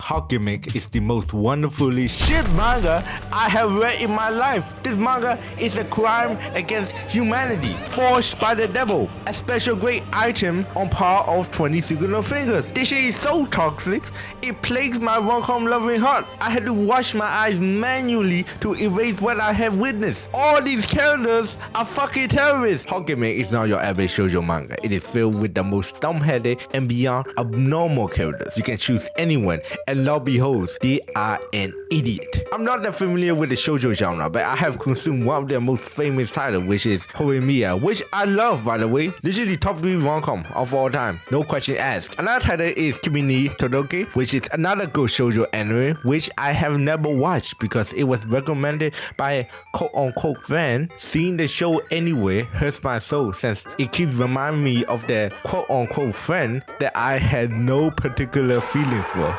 Hot Gimmick is the most wonderfully shit manga I have read in my life. This manga is a crime against humanity, forged by the devil, a special great item on par of 20 signal fingers. This shit is so toxic, it plagues my rom-com loving heart. I had to wash my eyes manually to erase what I have witnessed. All these characters are fucking terrorists. Hot Gimmick is not your average shoujo manga. It is filled with the most dumb-headed and beyond abnormal characters. You can choose anyone, and lo behold, they are an idiot. I'm not that familiar with the shoujo genre, but I have consumed one of their most famous titles, which is Horimiya, which I love, by the way. Literally top 3 rom-com of all time, no question asked. Another title is Kimi ni Todoke, which is another good shoujo anime, which I have never watched because it was recommended by a quote-unquote fan. Seeing the show anyway hurts my soul since it keeps reminding me of the quote-unquote friend that I had no particular feeling for.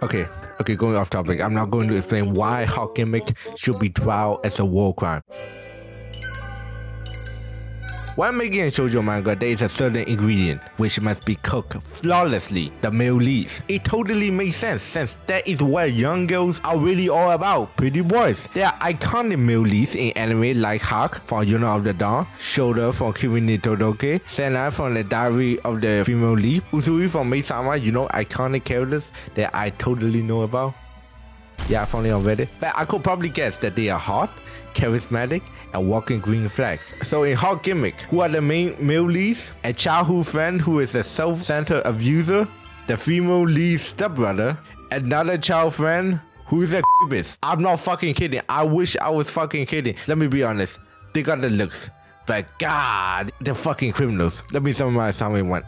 Okay, going off topic. I'm not going to explain why Hot Gimmick should be tried as a war crime. When making a shoujo manga, there is a certain ingredient which must be cooked flawlessly, the male leads. It totally makes sense since that is what young girls are really all about, pretty boys. There are iconic male leads in anime like Hawk from Yuna of the Dawn, Shoulder from Kimi ni Todoke, Senna from the Diary of the Female Lead, Uzui from Maid-sama, iconic characters that I totally know about. Yeah, I finally on Reddit. But I could probably guess that they are hot, charismatic, and walking green flags. So in Hot Gimmick, who are the main male leads? A childhood friend who is a self-centered abuser, the female lead stepbrother, another child friend who is a creepist. I'm not fucking kidding. I wish I was fucking kidding. Let me be honest. They got the looks. But God, they're fucking criminals. Let me summarize how we went.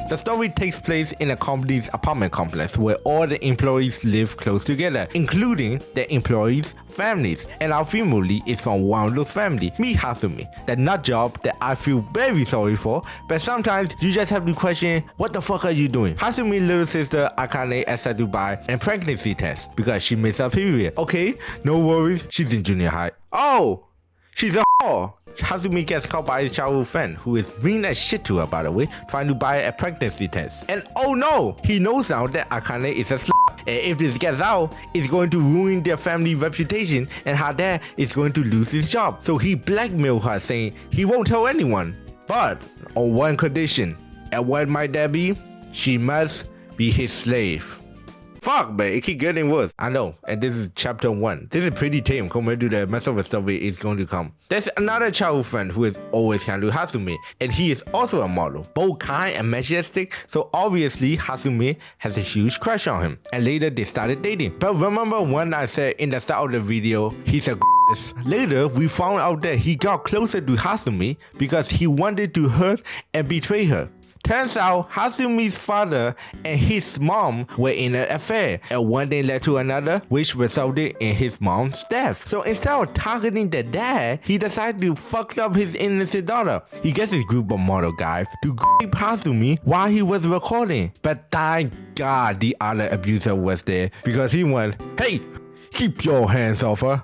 The story takes place in a company's apartment complex where all the employees live close together, including the employees' families. And our female lead is from one of those families, me Hasumi. The nut job that I feel very sorry for, but sometimes you just have to question, what the fuck are you doing? Hasumi's little sister Akane has to buy a pregnancy test because she missed her period. Okay, no worries, she's in junior high. Oh, she's a whore. Hasumi gets caught by his childhood friend, who is mean as shit to her, by the way, trying to buy a pregnancy test. And oh no, he knows now that Akane is a slut. And if this gets out, it's going to ruin their family reputation, and her dad is going to lose his job. So he blackmailed her, saying he won't tell anyone, but on one condition. And what might that be? She must be his slave. Fuck, man, it keeps getting worse. I know, and this is chapter 1. This is pretty tame compared to the mess of the story is going to come. There's another childhood friend who is always kind to Hasumi, and he is also a model, both kind and majestic, so obviously Hasumi has a huge crush on him. And later they started dating. But remember when I said in the start of the video, he's a later we found out that he got closer to Hasumi because he wanted to hurt and betray her. Turns out Hasumi's father and his mom were in an affair, and one thing led to another, which resulted in his mom's death. So instead of targeting the dad, he decided to fuck up his innocent daughter. He gets his group of model guys to rape Hasumi while he was recording. But thank God the other abuser was there because he went, "Hey, keep your hands off her."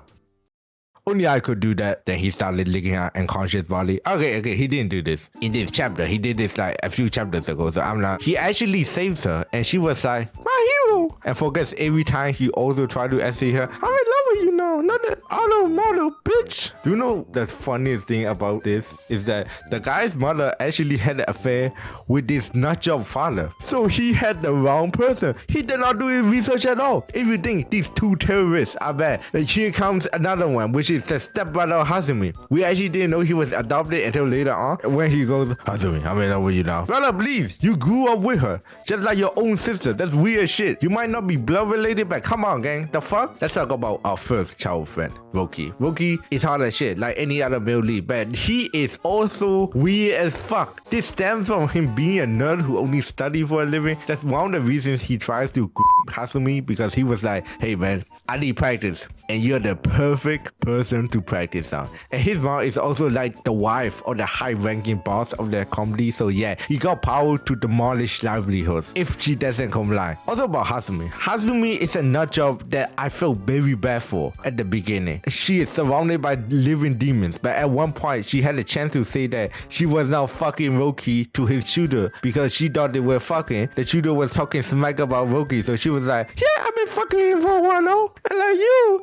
Only I could do that. Then he started licking her unconscious body. Okay, he didn't do this in this chapter. He did this like a few chapters ago, so I'm not. He actually saves her, and she was like, "My hero," and forgets every time he also tried to essay her. "I'm in love with you now, not the auto model, bitch." Do you know the funniest thing about this is that the guy's mother actually had an affair with this nutjob father. So he had the wrong person. He did not do his research at all. If you think these two terrorists are bad, then here comes another one, which is the stepbrother of Hasumi. We actually didn't know he was adopted until later on when he goes, "Hasumi, I'm in love with you now." Brother, please, you grew up with her, just like your own sister. That's weird shit. You might not be blood related, but come on, gang. The fuck? Let's talk about our first child friend, Roki. Roki is hard as shit, like any other male lead, but he is also weird as fuck. This stems from him being a nerd who only studies for a living. That's one of the reasons he tries to Hasumi, because he was like, "Hey man, I need practice." and you're the perfect person to practice on. And his mom is also like the wife of the high-ranking boss of the company, so yeah, he got power to demolish livelihoods if she doesn't comply. Also about Hasumi. Hasumi is a nut job that I felt very bad for at the beginning. She is surrounded by living demons, but at one point she had a chance to say that she was now fucking Roki to his shooter because she thought they were fucking. The shooter was talking smack about Roki, so she was like, yeah, I've been fucking him for a while now. And like you.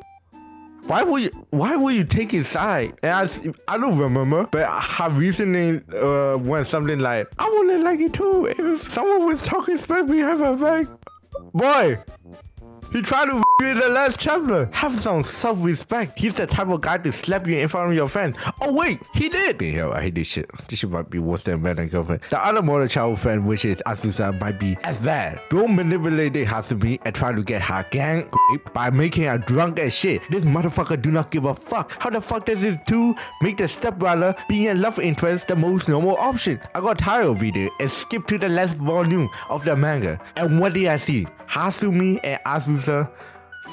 Why would you take his side? And I don't remember, but her reasoning went something like, I wouldn't like it too if someone was talking smack behind my back. Boy, he tried to in the last chapter. Have some self-respect. He's the type of guy to slap you in front of your friends. Oh wait, he did. Okay, hell, I hate this shit. This shit might be worse than Man and Girlfriend. The other mortal child friend, which is Asusa, might be as bad. Don't manipulate Hasumi and try to get her gang raped by making her drunk as shit. This motherfucker do not give a fuck. How the fuck does it do make the stepbrother being a love interest the most normal option? I got tired of it and skipped to the last volume of the manga. And what did I see? Hasumi and Asusa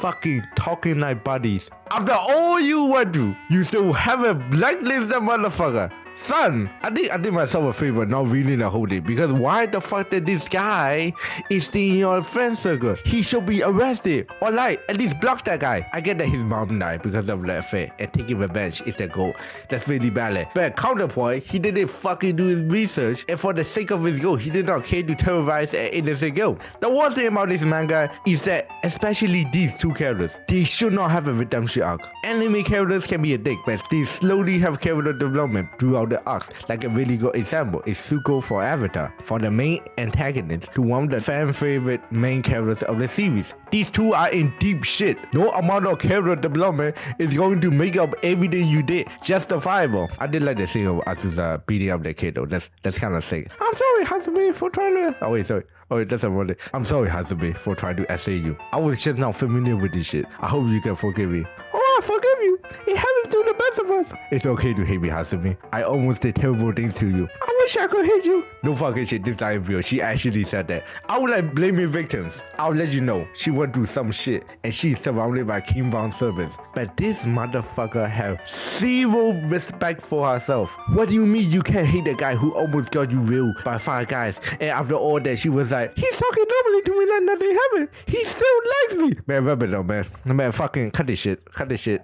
fucking talking like buddies. After all you went through, you still haven't blacklisted the motherfucker. Son, I did myself a favor not reading the whole thing, because why the fuck did this guy is staying in your friend circle? He should be arrested, or like at least block that guy. I get that his mom died because of the affair and taking revenge is the goal. That's really bad. But counterpoint, he didn't fucking do his research, and for the sake of his goal, he did not care to terrorize an innocent girl. The worst thing about this manga is that especially these two characters, they should not have a redemption arc. Anime characters can be a dick, but they slowly have character development throughout the arcs. Like a really good example is Zuko for Avatar, for the main antagonist to one of the fan favorite main characters of the series. These two are in deep shit. No amount of character development is going to make up everything you did justifiable. I did like the scene of Asusa beating up the kid though. That's kind of sick. I'm sorry, Hasumi, for trying to... Oh wait, sorry. Oh, that's a word. I'm sorry, Hasumi, for trying to essay you. I was just not familiar with this shit. I hope you can forgive me. Oh, I forgive you. It happens to the best of us. It's okay to hate me, Hasumi. I almost did terrible things to you. I wish I could hate you. No fucking shit, this line real. She actually said that. I would like blaming victims. I'll let you know. She went through some shit and she's surrounded by King Von servants. But this motherfucker have zero respect for herself. What do you mean you can't hate the guy who almost got you real by 5 guys? And after all that, she was like, he's talking normally to me like nothing happened. He still likes me. Man, rub it though, man. Man, fucking cut this shit. Cut this shit.